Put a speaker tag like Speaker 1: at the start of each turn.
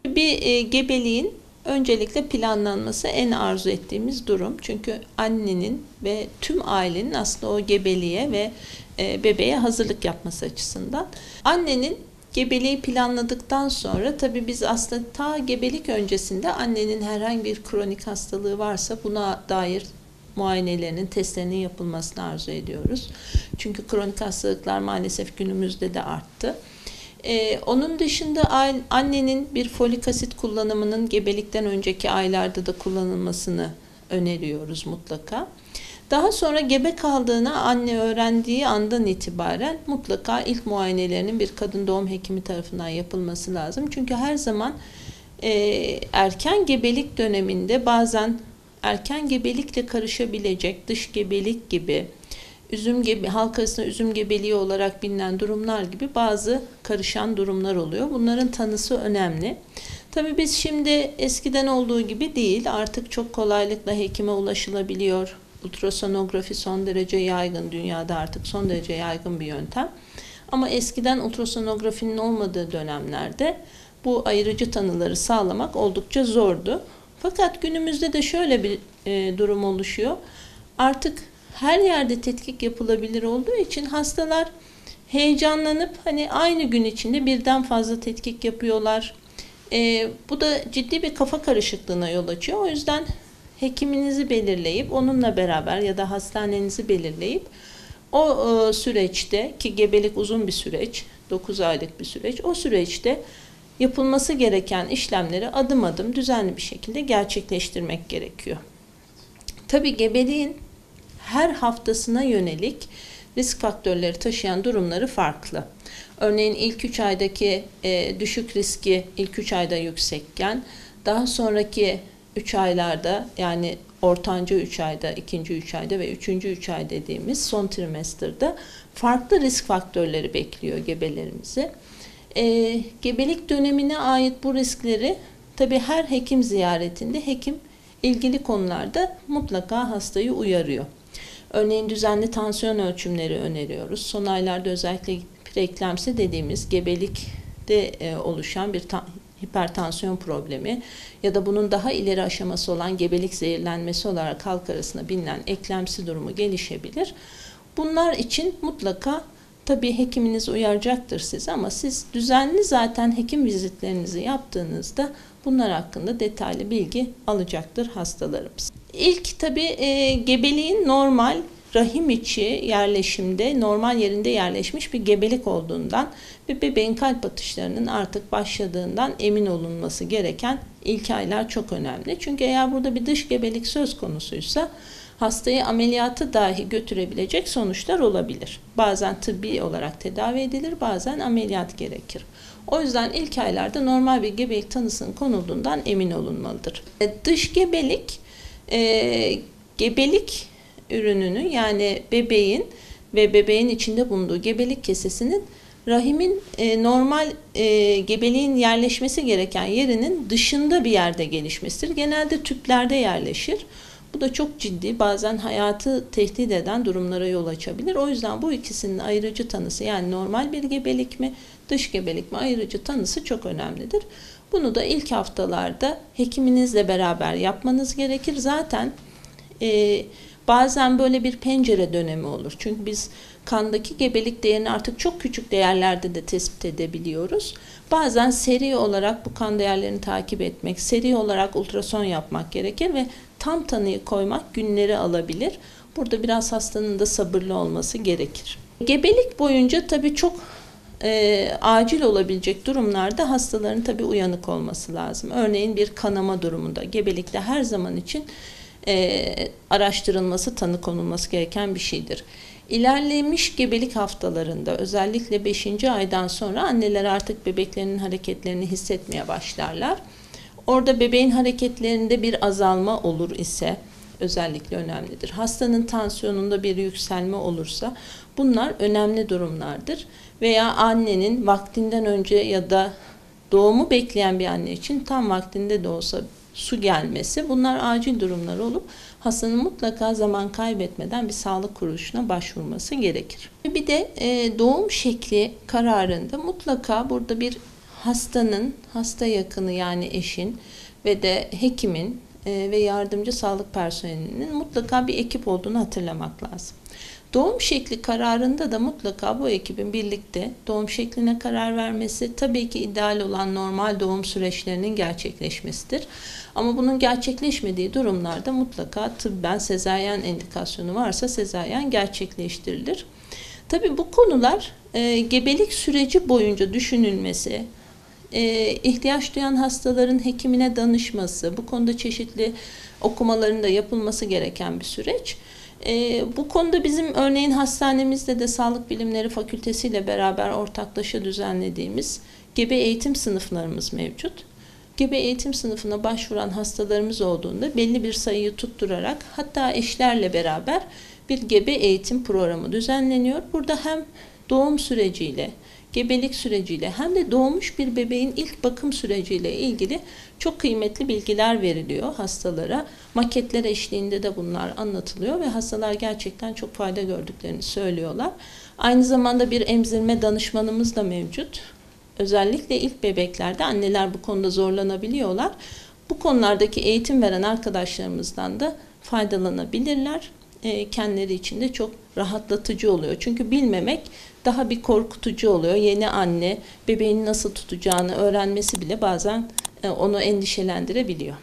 Speaker 1: Bir gebeliğin öncelikle planlanması en arzu ettiğimiz durum. Çünkü annenin ve tüm ailenin aslında o gebeliğe ve bebeğe hazırlık yapması açısından. Annenin gebeliği planladıktan sonra tabii biz aslında ta gebelik öncesinde annenin herhangi bir kronik hastalığı varsa buna dair muayenelerinin, testlerinin yapılmasını arzu ediyoruz. Çünkü kronik hastalıklar maalesef günümüzde de arttı. Onun dışında annenin bir folik asit kullanımının gebelikten önceki aylarda da kullanılmasını öneriyoruz mutlaka. Daha sonra gebe kaldığını anne öğrendiği andan itibaren mutlaka ilk muayenelerinin bir kadın doğum hekimi tarafından yapılması lazım. Çünkü her zaman erken gebelik döneminde bazen erken gebelikle karışabilecek dış gebelik gibi, halk arasında üzüm gebeliği olarak bilinen durumlar gibi bazı karışan durumlar oluyor. Bunların tanısı önemli. Tabii biz şimdi eskiden olduğu gibi değil, artık çok kolaylıkla hekime ulaşılabiliyor. Ultrasonografi son derece yaygın, dünyada artık son derece yaygın bir yöntem. Ama eskiden ultrasonografinin olmadığı dönemlerde bu ayırıcı tanıları sağlamak oldukça zordu. Fakat günümüzde de şöyle bir durum oluşuyor. Artık her yerde tetkik yapılabilir olduğu için hastalar heyecanlanıp hani aynı gün içinde birden fazla tetkik yapıyorlar. Bu da ciddi bir kafa karışıklığına yol açıyor. O yüzden hekiminizi belirleyip onunla beraber ya da hastanenizi belirleyip o süreçte, ki gebelik uzun bir süreç, 9 aylık bir süreç, o süreçte yapılması gereken işlemleri adım adım düzenli bir şekilde gerçekleştirmek gerekiyor. Tabii gebeliğin her haftasına yönelik risk faktörleri taşıyan durumları farklı. Örneğin ilk 3 aydaki düşük riski ilk 3 ayda yüksekken, daha sonraki 3 aylarda, yani ortanca 3 ayda, ikinci 3 ayda ve üçüncü 3 ay dediğimiz son trimester'da farklı risk faktörleri bekliyor gebelerimizi. Gebelik dönemine ait bu riskleri tabii her hekim ziyaretinde hekim ilgili konularda mutlaka hastayı uyarıyor. Örneğin düzenli tansiyon ölçümleri öneriyoruz. Son aylarda özellikle preeklemsi dediğimiz gebelikte oluşan bir hipertansiyon problemi ya da bunun daha ileri aşaması olan gebelik zehirlenmesi olarak halk arasında bilinen eklemsi durumu gelişebilir. Bunlar için mutlaka tabii hekiminiz uyaracaktır sizi, ama siz düzenli zaten hekim vizitlerinizi yaptığınızda bunlar hakkında detaylı bilgi alacaktır hastalarımız. İlk tabii gebeliğin normal rahim içi yerleşimde normal yerinde yerleşmiş bir gebelik olduğundan ve bebeğin kalp atışlarının artık başladığından emin olunması gereken ilk aylar çok önemli. Çünkü eğer burada bir dış gebelik söz konusuysa hastayı ameliyata dahi götürebilecek sonuçlar olabilir. Bazen tıbbi olarak tedavi edilir, bazen ameliyat gerekir. O yüzden ilk aylarda normal bir gebelik tanısının konulduğundan emin olunmalıdır. Dış gebelik, gebelik ürününü, yani bebeğin ve bebeğin içinde bulunduğu gebelik kesesinin rahimin normal gebeliğin yerleşmesi gereken yerinin dışında bir yerde gelişmesidir. Genelde tüplerde yerleşir. Bu da çok ciddi, bazen hayatı tehdit eden durumlara yol açabilir. O yüzden bu ikisinin ayırıcı tanısı, yani normal bir gebelik mi, dış gebelik mi ayırıcı tanısı çok önemlidir. Bunu da ilk haftalarda hekiminizle beraber yapmanız gerekir. Zaten bazen böyle bir pencere dönemi olur. Çünkü biz kandaki gebelik değerini artık çok küçük değerlerde de tespit edebiliyoruz. Bazen seri olarak bu kan değerlerini takip etmek, seri olarak ultrason yapmak gerekir ve tam tanıyı koymak günleri alabilir. Burada biraz hastanın da sabırlı olması gerekir. Gebelik boyunca tabii çok acil olabilecek durumlarda hastaların tabii uyanık olması lazım. Örneğin bir kanama durumunda gebelikte her zaman için araştırılması, tanı konulması gereken bir şeydir. İlerlemiş gebelik haftalarında özellikle 5. aydan sonra anneler artık bebeklerinin hareketlerini hissetmeye başlarlar. Orada bebeğin hareketlerinde bir azalma olur ise özellikle önemlidir. Hastanın tansiyonunda bir yükselme olursa bunlar önemli durumlardır. Veya annenin vaktinden önce ya da doğumu bekleyen bir anne için tam vaktinde de olsa su gelmesi, bunlar acil durumlar olup hastanın mutlaka zaman kaybetmeden bir sağlık kuruluşuna başvurması gerekir. Bir de doğum şekli kararında mutlaka burada bir hastanın, hasta yakını yani eşin ve de hekimin ve yardımcı sağlık personelinin mutlaka bir ekip olduğunu hatırlamak lazım. Doğum şekli kararında da mutlaka bu ekibin birlikte doğum şekline karar vermesi, tabii ki ideal olan normal doğum süreçlerinin gerçekleşmesidir. Ama bunun gerçekleşmediği durumlarda mutlaka tıbben sezaryen indikasyonu varsa sezaryen gerçekleştirilir. Tabii bu konular gebelik süreci boyunca düşünülmesi, ihtiyaç duyan hastaların hekimine danışması, bu konuda çeşitli okumaların da yapılması gereken bir süreç. Bu konuda bizim örneğin hastanemizde de Sağlık Bilimleri Fakültesi ile beraber ortaklaşa düzenlediğimiz gebe eğitim sınıflarımız mevcut. Gebe eğitim sınıfına başvuran hastalarımız olduğunda belli bir sayıyı tutturarak hatta eşlerle beraber bir gebe eğitim programı düzenleniyor. Burada hem doğum süreciyle, gebelik süreciyle hem de doğmuş bir bebeğin ilk bakım süreciyle ilgili çok kıymetli bilgiler veriliyor hastalara. Maketler eşliğinde de bunlar anlatılıyor ve hastalar gerçekten çok fayda gördüklerini söylüyorlar. Aynı zamanda bir emzirme danışmanımız da mevcut. Özellikle ilk bebeklerde anneler bu konuda zorlanabiliyorlar. Bu konulardaki eğitim veren arkadaşlarımızdan da faydalanabilirler. Kendileri için de çok rahatlatıcı oluyor. Çünkü bilmemek daha bir korkutucu oluyor. Yeni anne bebeğini nasıl tutacağını öğrenmesi bile bazen onu endişelendirebiliyor.